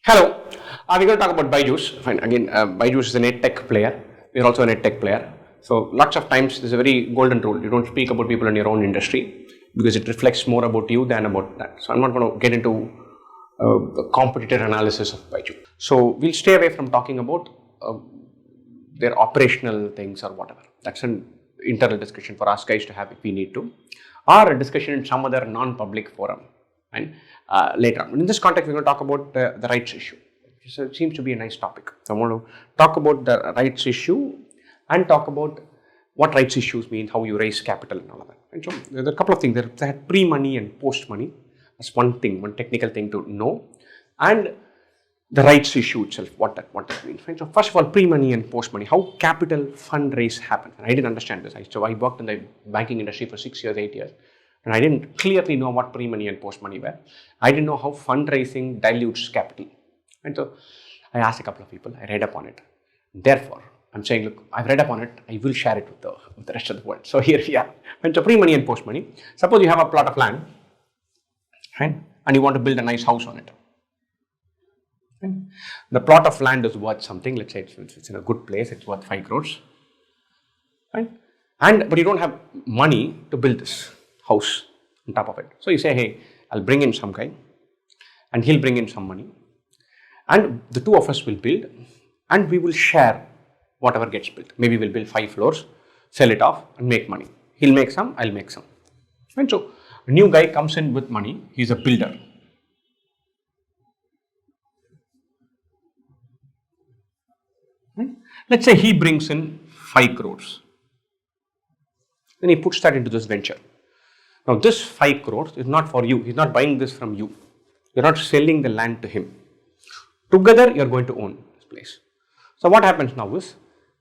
Hello, we're going to talk about Byju's. Fine, again, Byju is an edtech player. We're also an edtech player. So, lots of times there's a very golden rule. You don't speak about people in your own industry because it reflects more about you than about that. So, I'm not going to get into the competitor analysis of Byju. So, we'll stay away from talking about their operational things or whatever. That's an internal discussion for us guys to have if we need to, or a discussion in some other non-public forum. And later on. In this context, we're going to talk about the rights issue. So it seems to be a nice topic. So I want to talk about the rights issue and talk about what rights issues mean, how you raise capital and all of that. And so there are a couple of things. There are pre-money and post-money. That's one thing, one technical thing to know. And the rights issue itself, what that means. Right? So first of all, pre-money and post-money, how capital fundraise happens. And I didn't understand this. So I worked in the banking industry for 6 years, 8 years. And I didn't clearly know what pre-money and post-money were. I didn't know how fundraising dilutes capital. And so I asked a couple of people, I read up on it. Therefore, I'm saying, look, I've read up on it, I will share it with the rest of the world. So here we are. And so pre-money and post-money. Suppose you have a plot of land, right, and you want to build a nice house on it. Right? The plot of land is worth something, let's say it's in a good place, it's worth 5 crores. Right? But you don't have money to build this house on top of it. So you say, hey, I'll bring in some guy and he'll bring in some money and the two of us will build and we will share whatever gets built. Maybe we'll build 5 floors, sell it off and make money. He'll make some, I'll make some. And so a new guy comes in with money, he's a builder. Right? Let's say he brings in 5 crores. Then he puts that into this venture. Now this 5 crores is not for you, he's not buying this from you. You're not selling the land to him. Together you're going to own this place. So what happens now is,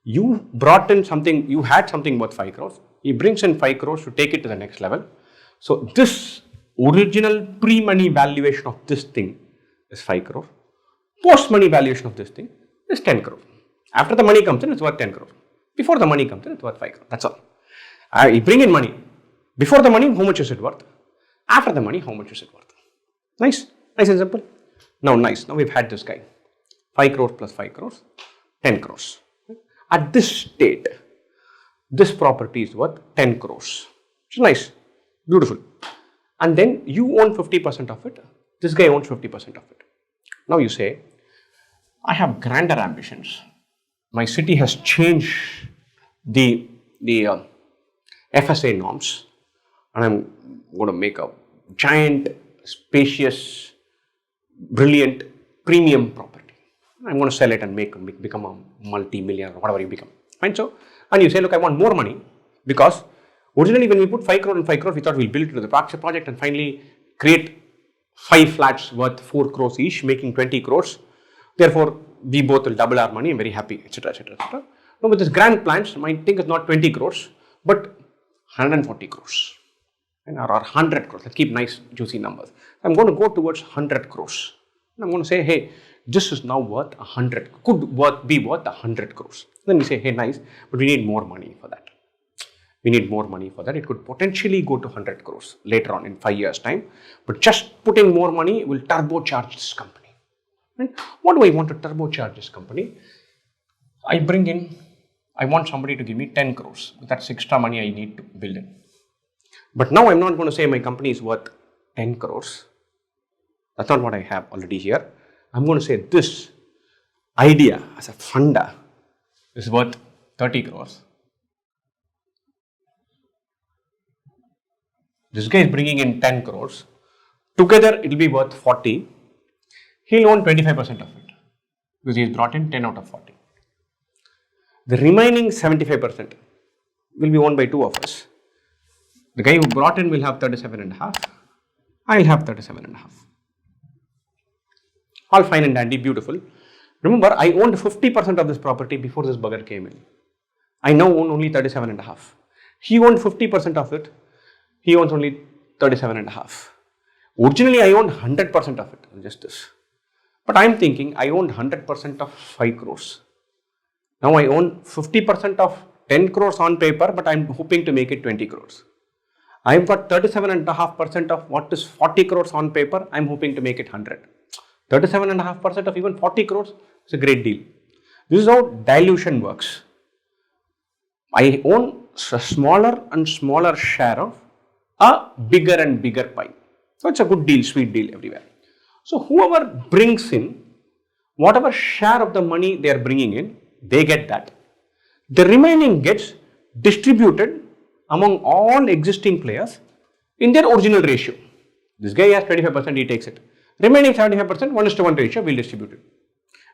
you brought in something, you had something worth 5 crores, he brings in 5 crores to take it to the next level. So this original pre-money valuation of this thing is 5 crores. Post-money valuation of this thing is 10 crores. After the money comes in, it's worth 10 crores. Before the money comes in, it's worth 5 crores. That's all. You bring in money. Before the money, how much is it worth? After the money, how much is it worth? Nice and simple. Now we've had this guy. 5 crores plus 5 crores, 10 crores. At this state, this property is worth 10 crores. It's nice, beautiful. And then you own 50% of it. This guy owns 50% of it. Now you say, I have grander ambitions. My city has changed the FSA norms. And I'm going to make a giant, spacious, brilliant, premium property. I'm going to sell it and become a multi-millionaire or whatever you become. Fine. So, and you say, look, I want more money because originally when we put 5 crore and 5 crores, we thought we'll build it to the project and finally create 5 flats worth 4 crores each, making 20 crores. Therefore, we both will double our money. I'm very happy, etc., etc., etc. Now, with this grand plans, my thing is not 20 crores, but 140 crores. Or 100 crores. Let's keep nice juicy numbers. I'm going to go towards 100 crores. And I'm going to say, hey, this is now worth 100, be worth 100 crores. Then we say, hey, nice, but we need more money for that. We need more money for that. It could potentially go to 100 crores later on in 5 years' time. But just putting more money will turbocharge this company. Right? What do I want to turbocharge this company? I want somebody to give me 10 crores. That's extra money I need to build in. But now I'm not going to say my company is worth 10 crores. That's not what I have already here. I'm going to say this idea as a funda is worth 30 crores. This guy is bringing in 10 crores. Together it will be worth 40. He'll own 25% of it because he's brought in 10 out of 40. The remaining 75% will be owned by two of us. The guy who brought in will have 37.5. I'll have 37.5. All fine and dandy, beautiful. Remember, I owned 50% of this property before this bugger came in. I now own only 37.5. He owned 50% of it. He owns only 37.5. Originally, I owned 100% of it, just this. But I'm thinking I owned 100% of 5 crores. Now I own 50% of 10 crores on paper, but I'm hoping to make it 20 crores. I've got 37.5% of what is 40 crores on paper. I'm hoping to make it 100. 37.5% of even 40 crores is a great deal. This is how dilution works. I own a smaller and smaller share of a bigger and bigger pie. So it's a good deal, sweet deal everywhere. So whoever brings in whatever share of the money they are bringing in, they get that. The remaining gets distributed among all existing players in their original ratio. This guy has 25%, he takes it. Remaining 75%, 1:1 ratio, we'll distribute it.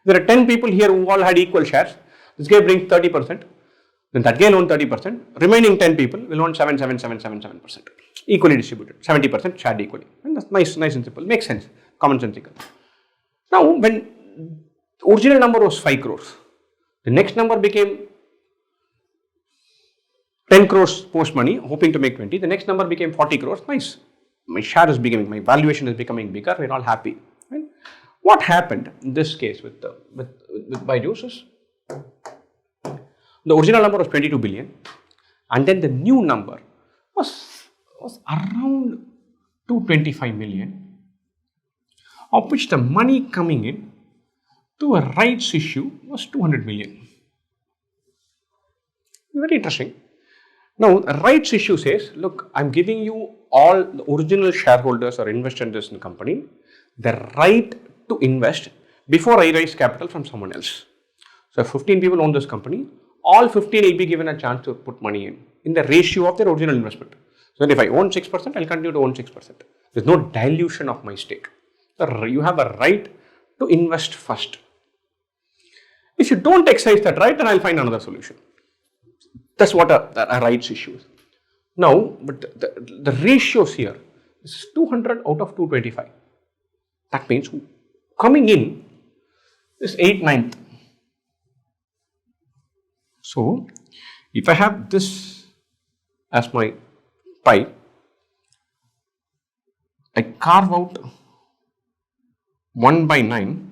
There are 10 people here who all had equal shares. This guy brings 30%. Then that guy will own 30%. Remaining 10 people will own 7%. Equally distributed. 70% shared equally. And that's nice and simple. Makes sense. Commonsensical. Now, when original number was 5 crores, the next number became 10 crores post money, hoping to make 20. The next number became 40 crores. Nice. My share is becoming, my valuation is becoming bigger. We're all happy. Right? What happened in this case with Byju is the original number was 22 billion, and then the new number was around 225 million, of which the money coming in to a rights issue was 200 million. Very interesting. Now, a rights issue says, look, I'm giving you all the original shareholders or investors in the company the right to invest before I raise capital from someone else. So, if 15 people own this company, all 15 will be given a chance to put money in the ratio of their original investment. So, if I own 6%, I'll continue to own 6%. There's no dilution of my stake. So, you have a right to invest first. If you don't exercise that right, then I'll find another solution. That's what a rights issue is. Now, but the ratios here is 200 out of 225. That means coming in is 8/9. So, if I have this as my pie, I carve out 1/9.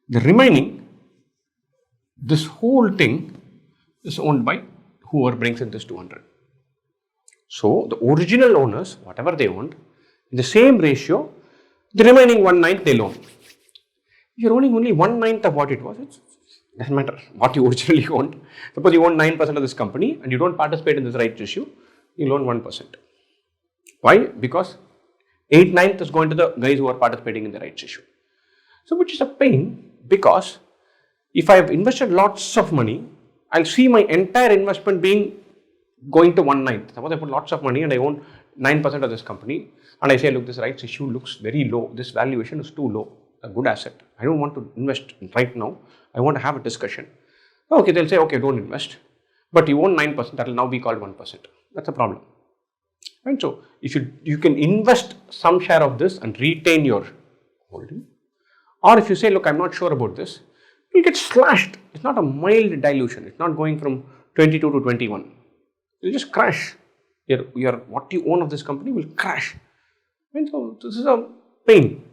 The remaining, this whole thing is owned by whoever brings in this 200. So, the original owners, whatever they owned, in the same ratio, the remaining 1/9 they'll own. If you're owning only 1/9 of what it was, it doesn't matter what you originally owned. Suppose you own 9% of this company and you don't participate in this rights issue, you'll own 1%. Why? Because 8/9 is going to the guys who are participating in the rights issue. So, which is a pain, because if I have invested lots of money, I'll see my entire investment going to 1/9. Suppose I put lots of money and I own 9% of this company, and I say, look, this rights issue looks very low. This valuation is too low. A good asset. I don't want to invest right now. I want to have a discussion. Okay, they'll say, okay, don't invest. But you own 9%, that will now be called 1%. That's a problem. Right? So, if you can invest some share of this and retain your holding, or if you say, look, I'm not sure about this, you'll get slashed. It's not a mild dilution. It's not going from 22 to 21. You'll just crash. What you own of this company will crash. And so, this is a pain.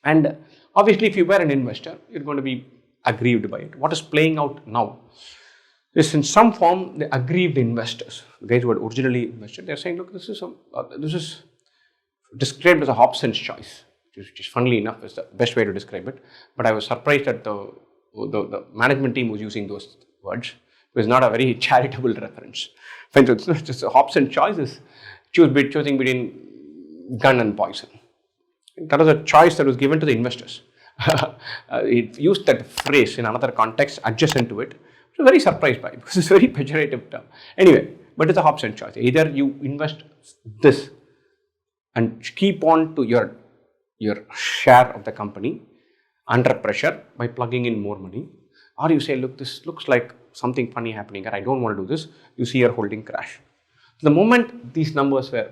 And obviously, if you were an investor, you're going to be aggrieved by it. What is playing out now is, in some form, the aggrieved investors, the guys who had originally invested, they're saying, look, this is described as a Hobson's choice, which is, funnily enough, is the best way to describe it. But I was surprised that the management team was using those words. It was not a very charitable reference. It's just a Hobson's choice is choosing between gun and poison. That was a choice that was given to the investors. It used that phrase in another context adjacent to it. I was very surprised by it because it's a very pejorative term. Anyway, but it's a Hobson's choice. Either you invest this and keep on to your share of the company under pressure by plugging in more money, or you say, look, this looks like something funny happening and I don't want to do this. You see your holding crash. The moment these numbers were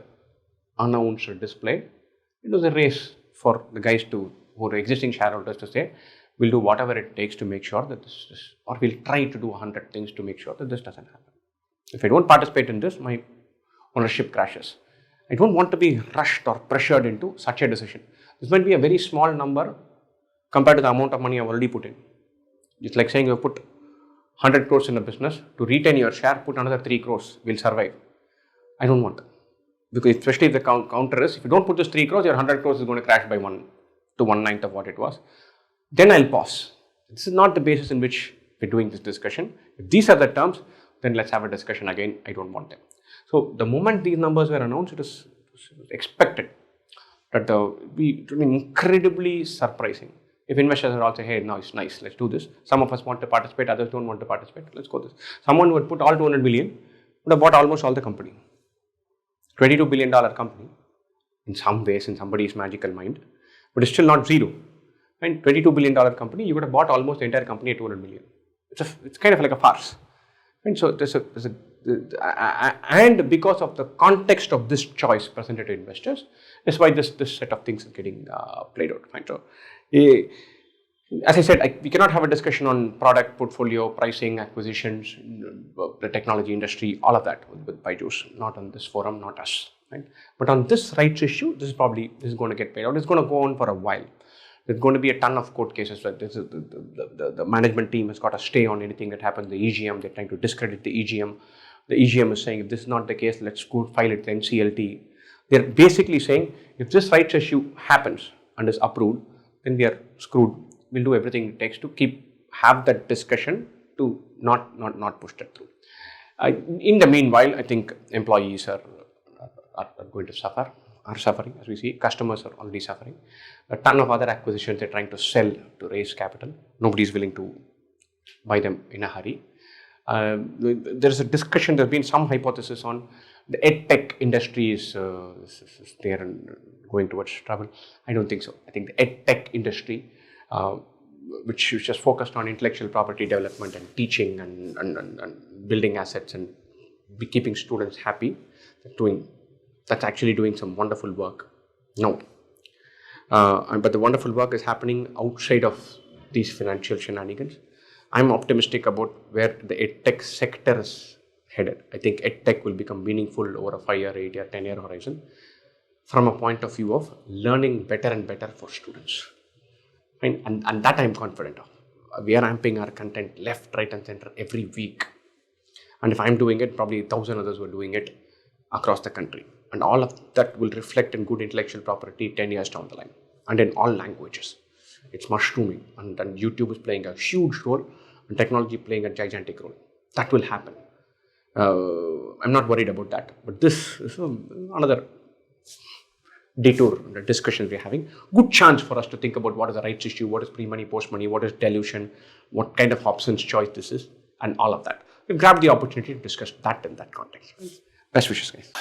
announced or displayed, it was a race for the guys who are existing shareholders to say, we'll do whatever it takes to make sure that this, or we'll try to do 100 things to make sure that this doesn't happen. If I don't participate in this, my ownership crashes. I don't want to be rushed or pressured into such a decision. This might be a very small number compared to the amount of money I've already put in. It's like saying you put 100 crores in a business, to retain your share, put another 3 crores, we'll survive. I don't want that. Because especially if the counter is, if you don't put this 3 crores, your 100 crores is going to crash by 1. to 1/9 of what it was. Then I'll pause. This is not the basis in which we're doing this discussion. If these are the terms, then let's have a discussion again. I don't want them. So the moment these numbers were announced, it was expected that it would be incredibly surprising. If investors are also, hey, no, it's nice, let's do this. Some of us want to participate, others don't want to participate. Let's go this. Someone would put all 200 billion, would have bought almost all the company. $22 billion company, in some ways, in somebody's magical mind, but it's still not zero. And $22 billion company, you would have bought almost the entire company at 200 million. It's kind of like a farce. And so and because of the context of this choice presented to investors, that's why this set of things is getting played out. Fine. So, as I said, we cannot have a discussion on product portfolio, pricing, acquisitions, the technology industry, all of that with Byju, not on this forum, not us. Right? But on this rights issue, this is going to get played out. It's going to go on for a while. There's going to be a ton of court cases. Right? This is the management team has got to stay on anything that happens. The EGM, they're trying to discredit the EGM. The EGM is saying, if this is not the case, let's go file it to NCLT. They're basically saying, if this rights issue happens and is approved, then we are screwed. We'll do everything it takes to have that discussion to not push that through. In the meanwhile, I think employees are going to suffer. Are suffering, as we see. Customers are already suffering. A ton of other acquisitions they're trying to sell to raise capital. Nobody is willing to buy them in a hurry. There's a discussion, there's been some hypothesis on the edtech industry is there and going towards trouble. I don't think so. I think the edtech industry, which is just focused on intellectual property development and teaching and building assets and keeping students happy, that's actually doing some wonderful work. No. But the wonderful work is happening outside of these financial shenanigans. I'm optimistic about where the edtech sector is headed. I think edtech will become meaningful over a 5-year, 8-year, 10-year horizon from a point of view of learning better and better for students. And that I'm confident of. We are amping our content left, right and center every week. And if I'm doing it, probably 1,000 others were doing it across the country. And all of that will reflect in good intellectual property 10 years down the line and in all languages. It's mushrooming and YouTube is playing a huge role and technology playing a gigantic role. That will happen. I'm not worried about that. But this is another detour, the discussions we're having. Good chance for us to think about what is the rights issue, what is pre-money, post-money, what is dilution, what kind of Hobson's choice this is, and all of that. We've grabbed the opportunity to discuss that in that context. Best wishes, guys.